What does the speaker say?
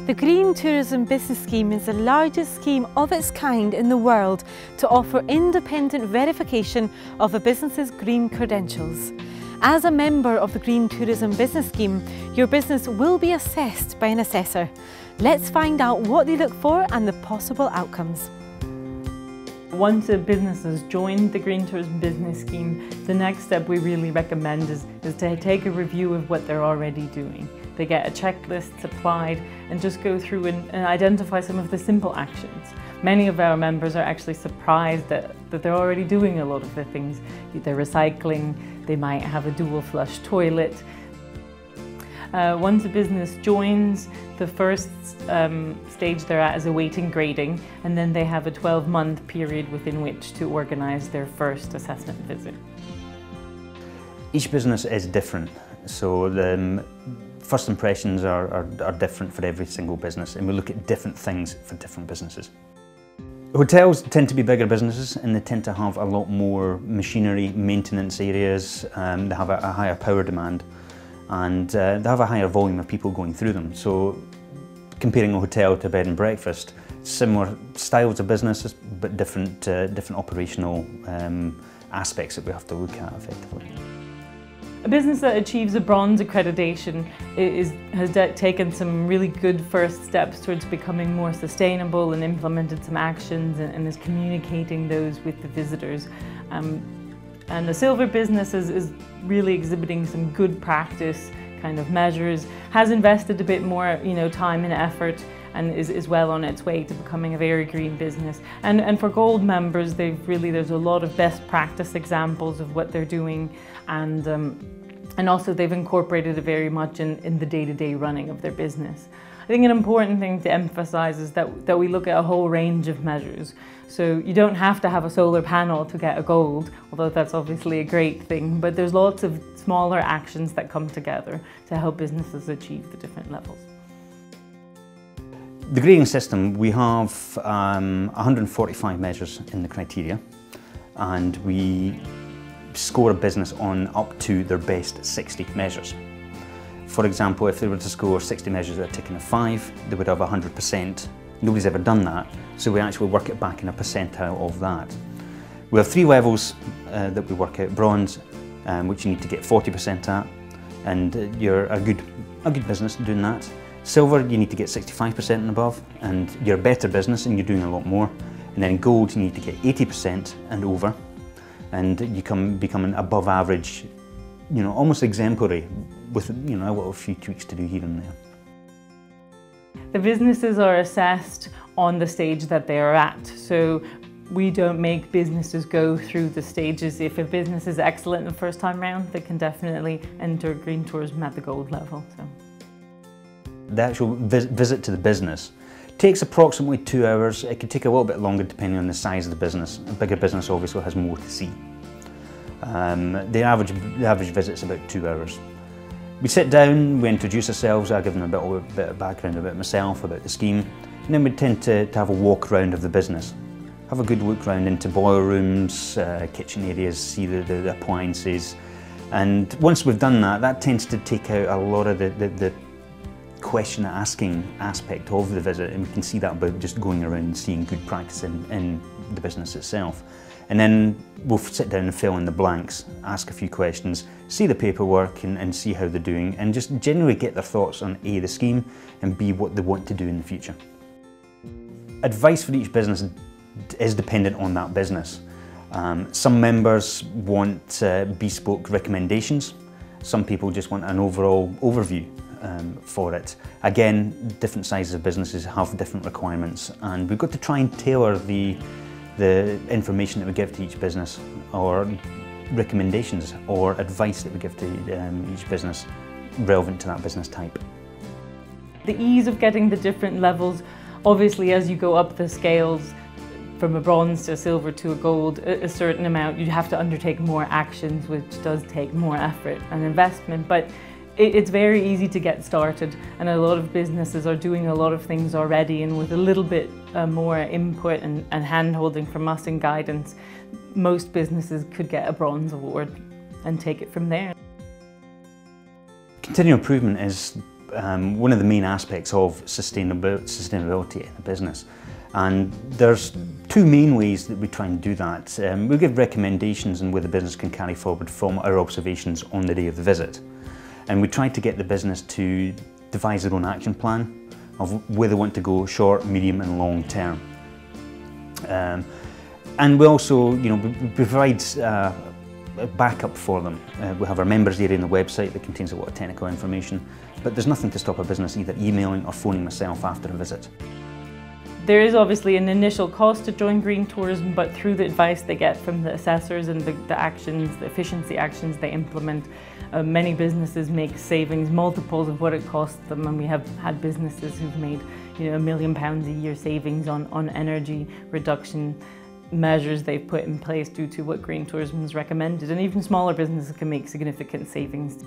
The Green Tourism Business Scheme is the largest scheme of its kind in the world to offer independent verification of a business's green credentials. As a member of the Green Tourism Business Scheme, your business will be assessed by an assessor. Let's find out what they look for and the possible outcomes. Once a business has joined the Green Tourism Business Scheme, the next step we really recommend is to take a review of what they're already doing. They get a checklist supplied and just go through and identify some of the simple actions. Many of our members are actually surprised that they're already doing a lot of the things. They're recycling, they might have a dual flush toilet. Once a business joins, the first stage they're at is awaiting grading, and then they have a 12-month period within which to organise their first assessment visit. Each business is different, so the first impressions are different for every single business, and we look at different things for different businesses. Hotels tend to be bigger businesses, and they tend to have a lot more machinery, maintenance areas, they have a higher power demand, and they have a higher volume of people going through them. So comparing a hotel to a bed and breakfast, similar styles of businesses, but different operational aspects that we have to look at effectively. A business that achieves a bronze accreditation has taken some really good first steps towards becoming more sustainable and implemented some actions and is communicating those with the visitors. And the silver business is really exhibiting some good practice kind of measures, has invested a bit more time and effort, and is well on its way to becoming a very green business. And for gold members, there's a lot of best practice examples of what they're doing, and also they've incorporated it very much in the day-to-day running of their business. I think an important thing to emphasize is that we look at a whole range of measures. So you don't have to have a solar panel to get a gold, although that's obviously a great thing, but there's lots of smaller actions that come together to help businesses achieve the different levels. The grading system, we have 145 measures in the criteria, and we score a business on up to their best 60 measures. For example, if they were to score 60 measures at a tick and a 5, they would have 100%. Nobody's ever done that, so we actually work it back in a percentile of that. We have 3 levels that we work at. Bronze, which you need to get 40% at, and you're a good business doing that. Silver, you need to get 65% and above, and you're a better business and you're doing a lot more. And then gold, you need to get 80% and over, and you become an above average, almost exemplary, with a little few tweaks to do here and there. The businesses are assessed on the stage that they are at. So we don't make businesses go through the stages. If a business is excellent the first time round, they can definitely enter Green Tourism at the gold level. So. The actual visit to the business takes approximately 2 hours. It could take a little bit longer depending on the size of the business. A bigger business obviously has more to see. The average visit's about 2 hours. We sit down, we introduce ourselves, I give them a bit of background about myself, about the scheme, and then we tend to have a walk around of the business. Have a good look round into boiler rooms, kitchen areas, see the appliances, and once we've done that, that tends to take out a lot of the question asking aspect of the visit, and we can see that by just going around and seeing good practice in the business itself. And then we'll sit down and fill in the blanks, ask a few questions, see the paperwork and see how they're doing, and just generally get their thoughts on A, the scheme, and B, what they want to do in the future. Advice for each business is dependent on that business. Some members want bespoke recommendations. Some people just want an overall overview for it. Again, different sizes of businesses have different requirements, and we've got to try and tailor the information that we give to each business, or recommendations or advice that we give to each business relevant to that business type. The ease of getting the different levels, obviously as you go up the scales from a bronze to a silver to a gold, a certain amount, you have to undertake more actions, which does take more effort and investment, but it's very easy to get started, and a lot of businesses are doing a lot of things already, and with a little bit more input and hand-holding from us and guidance, most businesses could get a bronze award and take it from there. Continual improvement is one of the main aspects of sustainability in a business. And there's two main ways that we try and do that. We give recommendations on where the business can carry forward from our observations on the day of the visit. And we try to get the business to devise their own action plan of where they want to go short, medium and long term. And we also, we provide a backup for them. We have our members area on the website that contains a lot of technical information, but there's nothing to stop a business either emailing or phoning myself after a visit. There is obviously an initial cost to join green tourism, but through the advice they get from the assessors and the actions, the efficiency actions they implement, many businesses make savings multiples of what it costs them, and we have had businesses who've made £1 million a year savings on energy reduction measures they've put in place due to what green tourism has recommended, and even smaller businesses can make significant savings.